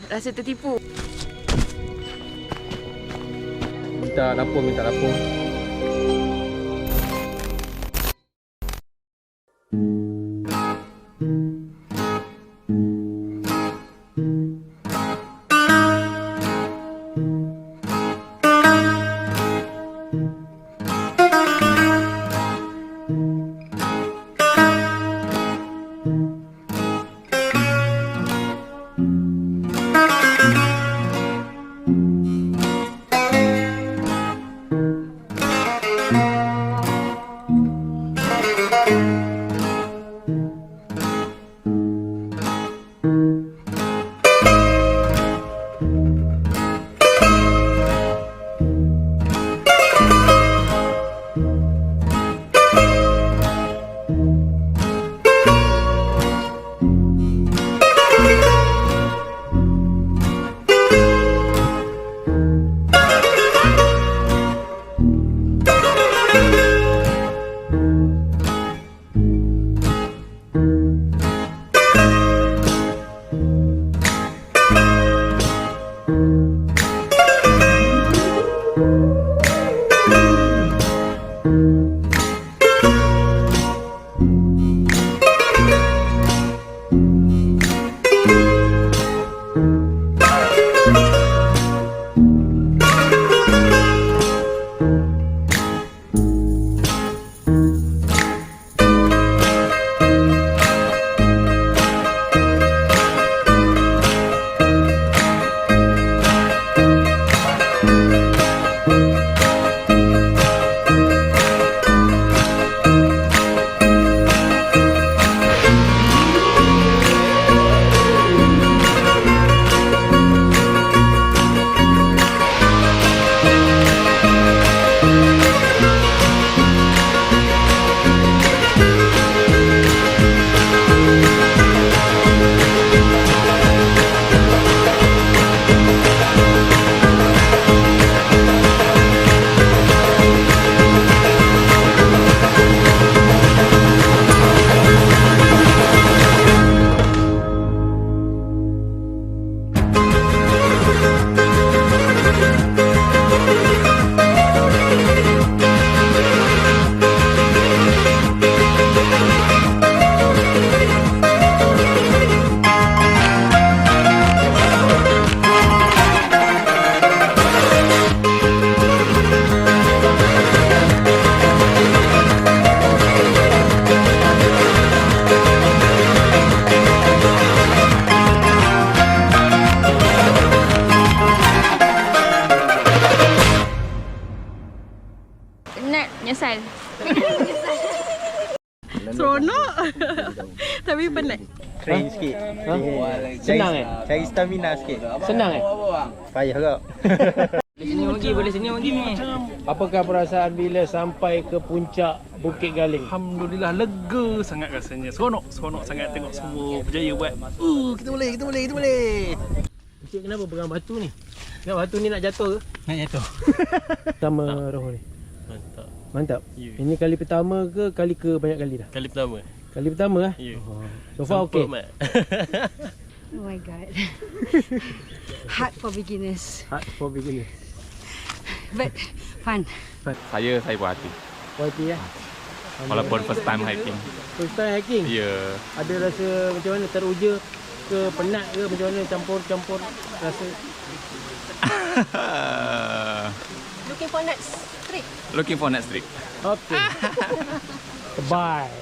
rasa tertipu. Minta lapor. Nyesal. Seronok. Tapi penat. Train sikit. Senang Cari stamina sikit. Senang Payah kau. Boleh sini pergi ni. Apakah perasaan bila sampai ke puncak Bukit Galing? Alhamdulillah, lega sangat rasanya. Seronok sangat tengok semua berjaya buat. Kita boleh. Encik kenapa pegang batu ni? Kenapa batu ni nak jatuh ke? Nak jatuh. Sama roh ni. Mantap. Ya. Ini kali pertama ke kali ke banyak kali dah? Kali pertama. Kali pertama lah? Ya. So far okey. Oh my god. Hard for beginners. Hard for beginner. But fun. Saya puas hati. Puas hati ya? Walaupun first time hiking. First time hiking? Ya. Ada rasa macam mana? Teruja ke penat ke macam mana? Campur rasa? Looking for next trip. Looking for next trip. Okay. Bye.